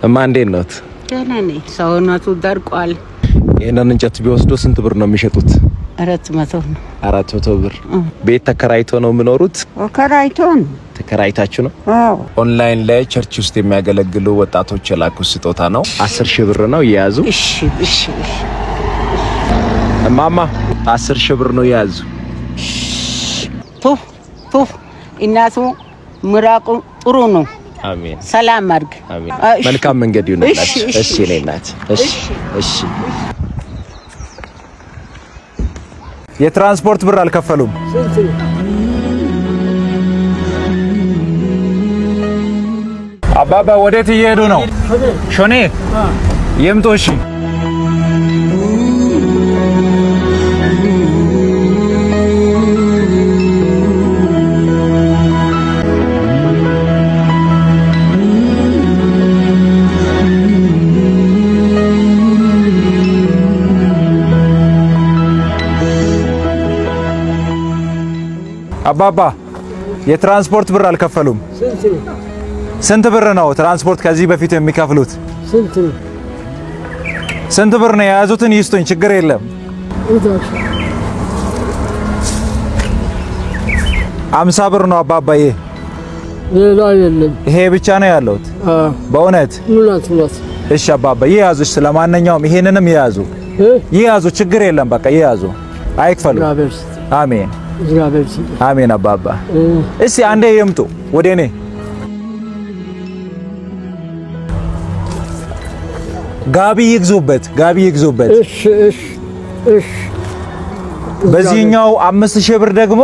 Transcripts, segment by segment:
እንዴት ነው? ደህና ነኝ። ሰውነቱ ደርቋል። ይሄንን እንጨት ቢወስዶ ስንት ብር ነው የሚሸጡት? 400 ነው። 400 ብር። ቤት ተከራይቶ ነው የሚኖሩት? ተከራይቶ ነው። ተከራይታችሁ ነው? አዎ። ኦንላይን ላይ ቸርች ውስጥ የሚያገለግሉ ወጣቶች የላኩት ስጦታ ነው። 10000 ብር ነው የያዙ። እሺ። ማማ 10000 ብር ነው የያዙ። ቱ እናቱ ምራቁ ጥሩ ነው። አሜን። ሰላም አድርግ። አሜን። መልካም መንገድ ይሁንላችሁ። እሺ ነይናት። እሺ። የትራንስፖርት ብር አልከፈሉም። አባባ ወዴት እየሄዱ ነው? ሾኔ ይምጡ። እሺ አባባ የትራንስፖርት ብር አልከፈሉም። ስንት ብር ነው ትራንስፖርት ከዚህ በፊት የሚከፍሉት? ስንት ብር ነው የያዙትን? ይስጡኝ፣ ችግር የለም። 50 ብር ነው አባባዬ። ሌላ የለም። ይሄ ብቻ ነው ያለው? በእውነት ሙላት። እሺ አባባዬ ያዙ። ስለማንኛውም ይሄንንም ይያዙ፣ ችግር የለም። በቃ ይያዙ፣ አይክፈሉ። አሜን አሜን። አባባ እስቲ አንዴ ይምጡ ወደ እኔ። ጋቢ ይግዙበት። እሺ። በዚህኛው 5000 ብር ደግሞ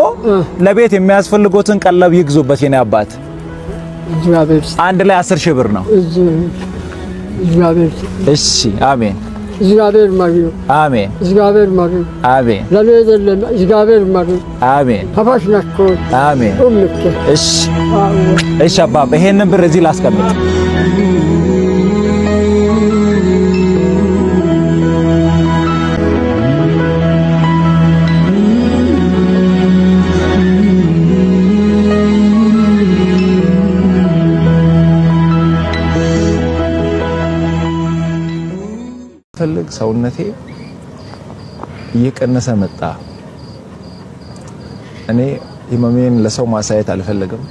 ለቤት የሚያስፈልጉትን ቀለብ ይግዙበት የኔ አባት። አንድ ላይ 10000 ብር ነው። እሺ አሜን። እግዚአብሔር ማግኘ አሜን። እግዚአብሔር ማግኘ አሜን። ለሌላ እግዚአብሔር ማግኘ አሜን። ተፋሽናኮ አሜን። እሺ አባባ ይሄንን ብር እዚህ ላስቀምጥ። ፈልግ ሰውነቴ እየቀነሰ መጣ። እኔ ህመሜን ለሰው ማሳየት አልፈልግም፣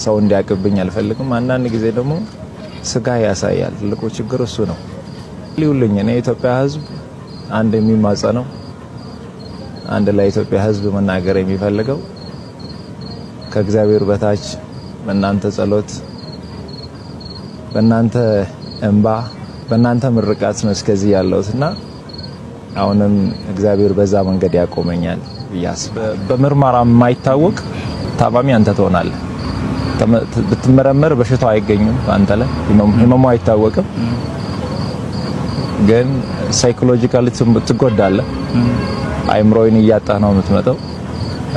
ሰው እንዲያቅብኝ አልፈልግም። አንዳንድ ጊዜ ደግሞ ስጋ ያሳያል። ትልቁ ችግር እሱ ነው። ሊውልኝ እኔ የኢትዮጵያ ህዝብ አንድ የሚማጸነው አንድ ለኢትዮጵያ ህዝብ መናገር የሚፈልገው ከእግዚአብሔር በታች በእናንተ ጸሎት፣ በእናንተ እንባ፣ በእናንተ ምርቃት ነው እስከዚህ ያለውትና አሁንም እግዚአብሔር በዛ መንገድ ያቆመኛል ብያስ። በምርመራ የማይታወቅ ታማሚ አንተ ትሆናለህ። ብትመረመር በሽታው አይገኝም አንተ ላይ፣ ህመሙ አይታወቅም፣ ግን ሳይኮሎጂካሊ ትጎዳለህ። አይምሮይን እያጣህ ነው የምትመጣው፣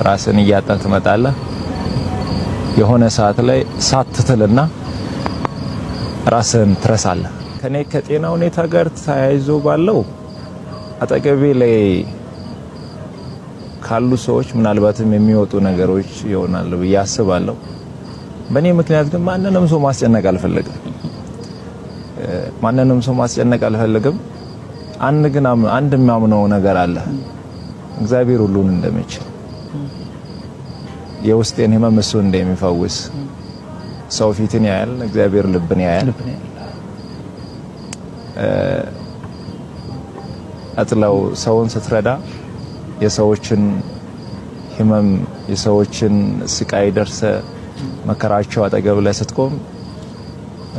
ራስን እያጣህ ትመጣለህ። የሆነ ሰዓት ላይ ሳትትልና ራስን ትረሳለህ። ከኔ ከጤና ሁኔታ ጋር ተያይዞ ባለው አጠገቤ ላይ ካሉ ሰዎች ምናልባትም የሚወጡ ነገሮች ይሆናሉ ብዬ አስባለሁ። በእኔ ምክንያት ግን ማንንም ሰው ማስጨነቅ አልፈልግም። አንድ የሚያምነው ነገር አለ፣ እግዚአብሔር ሁሉን እንደሚችል፣ የውስጤን ህመም እሱ እንደሚፈውስ። ሰው ፊትን ያያል፣ እግዚአብሔር ልብን ያያል። አጥላው ሰውን ስትረዳ የሰዎችን ህመም የሰዎችን ስቃይ ደርሰ መከራቸው አጠገብ ላይ ስትቆም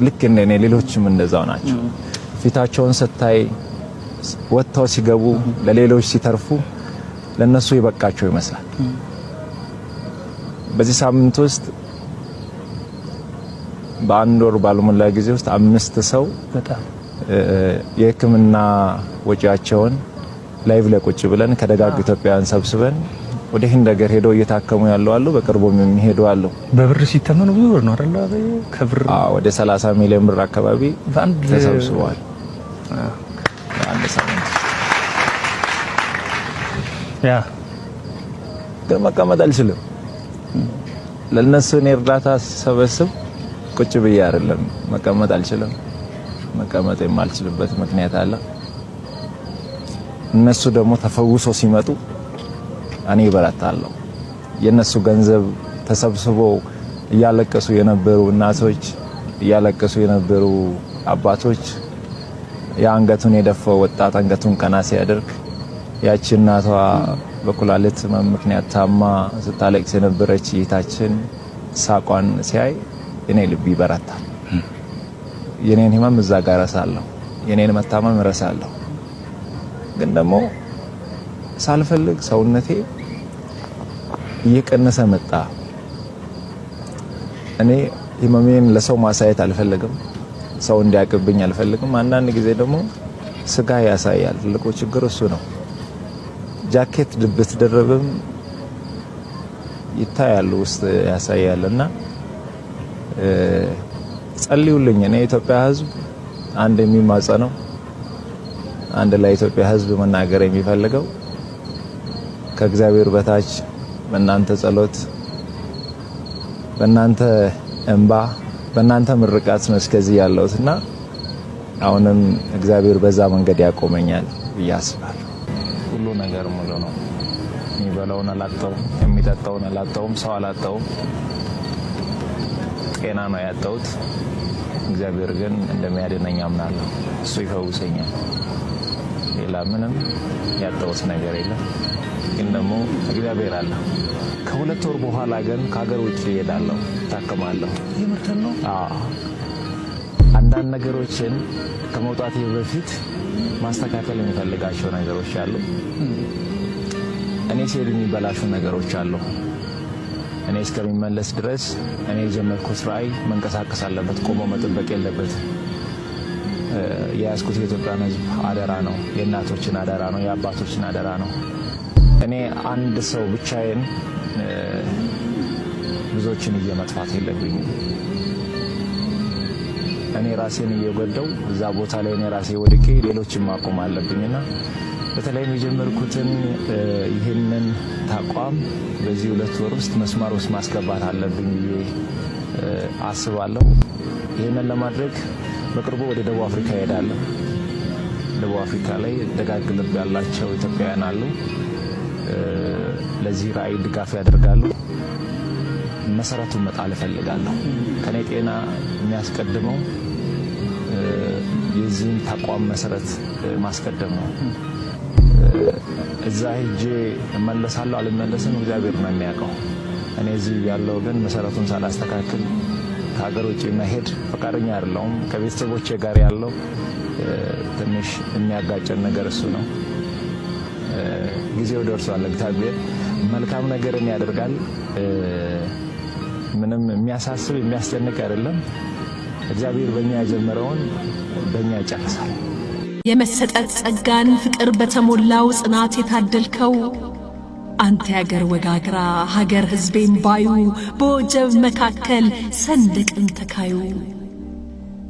ልክ እንደኔ ሌሎችም እንደዛው ናቸው። ፊታቸውን ስታይ ወጥተው ሲገቡ ለሌሎች ሲተርፉ ለነሱ ይበቃቸው ይመስላል። በዚህ ሳምንት ውስጥ በአንድ ወር ባልሞላ ጊዜ ውስጥ 5 ሰው የህክምና ወጪያቸውን ላይቭ ላይ ቁጭ ብለን ከደጋግ ኢትዮጵያውያን ሰብስበን ወደ ህንድ ሀገር ሄደው እየታከሙ ያለው አሉ። በቅርቡም የሚሄዱ አሉ። በብር ሲተመኑ ብዙ ብር ነው አይደል? ከብር ወደ 30 ሚሊዮን ብር አካባቢ ተሰብስቧል። አንድ ሳምንት ግን መቀመጥ አልችልም። ለነሱ እኔ እርዳታ ሰበስብ ቁጭ ብዬ አይደለም፣ መቀመጥ አልችልም። መቀመጥ የማልችልበት ምክንያት አለ። እነሱ ደግሞ ተፈውሶ ሲመጡ እኔ በረታለሁ። የነሱ ገንዘብ ተሰብስቦ እያለቀሱ የነበሩ እናቶች፣ እያለቀሱ የነበሩ አባቶች፣ የአንገቱን የደፋው ወጣት አንገቱን ቀና ሲያደርግ ያቺ እናቷ በኩላሊት ምክንያት ታማ ስታለቅስ የነበረች እህታችን ሳቋን ሲያይ እኔ ልብ ይበረታል። የኔን ህመም እዛ ጋር ረሳለሁ፣ የኔን መታመም ረሳለሁ። ግን ደግሞ ሳልፈልግ ሰውነቴ እየቀነሰ መጣ። እኔ ህመሜን ለሰው ማሳየት አልፈልግም፣ ሰው እንዲያቅብኝ አልፈልግም። አንዳንድ ጊዜ ደግሞ ስጋ ያሳያል። ትልቁ ችግር እሱ ነው። ጃኬት ድብት ደረብም ይታያል፣ ውስጥ ያሳያልና ጸልዩልኝ። እኔ የኢትዮጵያ ህዝብ አንድ የሚማጸነው አንድ ለኢትዮጵያ ህዝብ መናገር የሚፈልገው ከእግዚአብሔር በታች በእናንተ ጸሎት፣ በእናንተ እንባ፣ በእናንተ ምርቃት ነው እስከዚህ ያለውትና አሁንም እግዚአብሔር በዛ መንገድ ያቆመኛል ብዬ አስባለሁ። ሁሉ ነገር ሙሉ ነው። የሚበላውን አላጣውም፣ የሚጠጣውን አላጣውም፣ ሰው አላጣውም። ጤና ነው ያጣሁት። እግዚአብሔር ግን እንደሚያድነኝ አምናለሁ። እሱ ይፈውሰኛል። ሌላ ምንም ያጣሁት ነገር የለም። ግን ደግሞ እግዚአብሔር አለ። ከሁለት ወር በኋላ ግን ከሀገር ውጭ እሄዳለሁ፣ ታከማለሁ። ይምርተን ነው። አንዳንድ ነገሮችን ከመውጣቴ በፊት ማስተካከል የሚፈልጋቸው ነገሮች አሉ። እኔ ሲሄድ የሚበላሹ ነገሮች አሉ። እኔ እስከሚመለስ ድረስ እኔ የጀመርኩት ራዕይ መንቀሳቀስ አለበት፣ ቆሞ መጠበቅ የለበት። የያዝኩት የኢትዮጵያን ሕዝብ አደራ ነው፣ የእናቶችን አደራ ነው፣ የአባቶችን አደራ ነው። እኔ አንድ ሰው ብቻዬን ብዙዎችን እየመጥፋት የለብኝም። እኔ ራሴን እየጎዳው እዛ ቦታ ላይ እኔ ራሴ ወድቄ ሌሎችን ማቆም አለብኝና በተለይም የጀመርኩትን ይህንን ተቋም በዚህ 2 ወር ውስጥ መስመር ውስጥ ማስገባት አለብኝ ብዬ አስባለሁ። ይህንን ለማድረግ በቅርቡ ወደ ደቡብ አፍሪካ እሄዳለሁ። ደቡብ አፍሪካ ላይ ደጋግ ልብ ያላቸው ኢትዮጵያውያን አሉ። ለዚህ ራዕይ ድጋፍ ያደርጋሉ። መሰረቱን መጣል እፈልጋለሁ። ከኔ ጤና የሚያስቀድመው የዚህን ተቋም መሰረት ማስቀደም ነው። እዛ ሄጄ እመለሳለሁ አልመለስም እግዚአብሔር ነው የሚያውቀው። እኔ እዚህ ያለው ግን መሰረቱን ሳላስተካክል ከሀገር ውጭ መሄድ ፈቃደኛ አይደለሁም። ከቤተሰቦቼ ጋር ያለው ትንሽ የሚያጋጨን ነገር እሱ ነው። ጊዜው ደርሷል። እግዚአብሔር መልካም ነገርን ያደርጋል። ምንም የሚያሳስብ የሚያስጨንቅ አይደለም። እግዚአብሔር በእኛ የጀመረውን በእኛ ይጨርሳል። የመሰጠት ጸጋን ፍቅር በተሞላው ጽናት የታደልከው አንተ ያገር ወጋግራ ሀገር ሕዝቤን ባዩ በወጀብ መካከል ሰንደቅን ተካዩ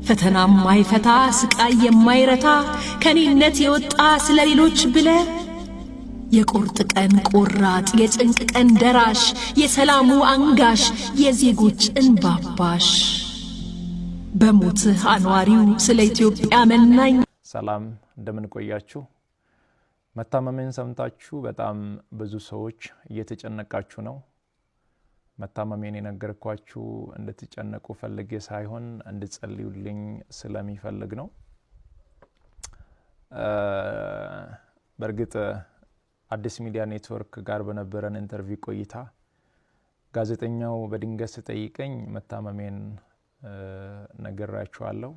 ፈተናም ማይፈታ ስቃይ የማይረታ ከኔነት የወጣ ስለሌሎች ብለ የቁርጥ ቀን ቆራጥ የጭንቅ ቀን ደራሽ የሰላሙ አንጋሽ የዜጎች እንባባሽ በሞትህ አንዋሪው ስለ ኢትዮጵያ መናኝ። ሰላም እንደምን ቆያችሁ? መታመሜን ሰምታችሁ በጣም ብዙ ሰዎች እየተጨነቃችሁ ነው። መታመሜን የነገርኳችሁ እንድትጨነቁ ፈልጌ ሳይሆን እንድትጸልዩልኝ ስለሚፈልግ ነው። በእርግጥ አዲስ ሚዲያ ኔትወርክ ጋር በነበረን ኢንተርቪው ቆይታ ጋዜጠኛው በድንገት ሲጠይቀኝ መታመሜን ነግራችኋለሁ።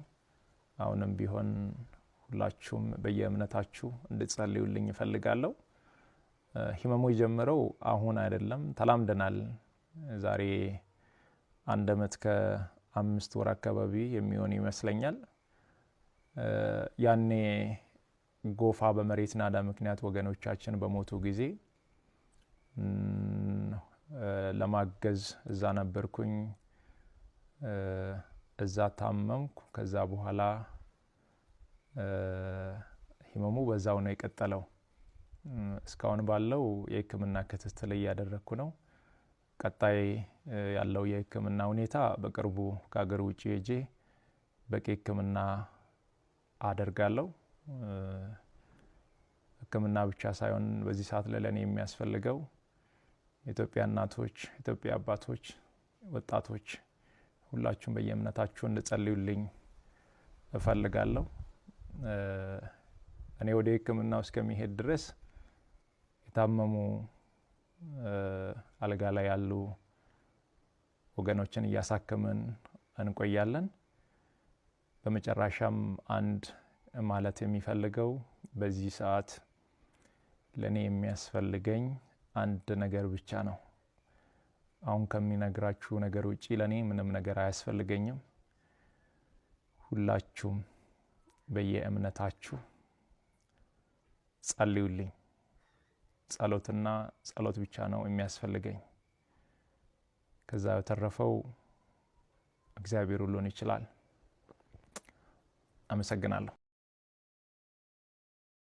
አሁንም ቢሆን ሁላችሁም በየእምነታችሁ እንድትጸልዩልኝ እፈልጋለሁ። ህመሙ የጀመረው አሁን አይደለም፣ ተላምደናል። ዛሬ 1 ዓመት ከ5 ወር አካባቢ የሚሆን ይመስለኛል። ያኔ ጎፋ በመሬት ናዳ ምክንያት ወገኖቻችን በሞቱ ጊዜ ለማገዝ እዛ ነበርኩኝ። እዛ ታመምኩ። ከዛ በኋላ ህመሙ በዛው ነው የቀጠለው። እስካሁን ባለው የህክምና ክትትል እያደረኩ ነው። ቀጣይ ያለው የህክምና ሁኔታ በቅርቡ ከሀገር ውጭ ሄጄ በቂ ህክምና አደርጋለሁ። ሕክምና ብቻ ሳይሆን በዚህ ሰዓት ለኔ የሚያስፈልገው ኢትዮጵያ እናቶች፣ ኢትዮጵያ አባቶች፣ ወጣቶች ሁላችሁም በየእምነታችሁ እንድጸልዩልኝ እፈልጋለሁ። እኔ ወደ ሕክምናው እስከሚሄድ ድረስ የታመሙ አልጋ ላይ ያሉ ወገኖችን እያሳከምን እንቆያለን። በመጨረሻም አንድ ማለት የሚፈልገው በዚህ ሰዓት ለኔ የሚያስፈልገኝ አንድ ነገር ብቻ ነው። አሁን ከሚነግራችሁ ነገር ውጪ ለኔ ምንም ነገር አያስፈልገኝም። ሁላችሁም በየእምነታችሁ ጸልዩልኝ። ጸሎትና ጸሎት ብቻ ነው የሚያስፈልገኝ። ከዛ በተረፈው እግዚአብሔር ሁሉን ይችላል። አመሰግናለሁ።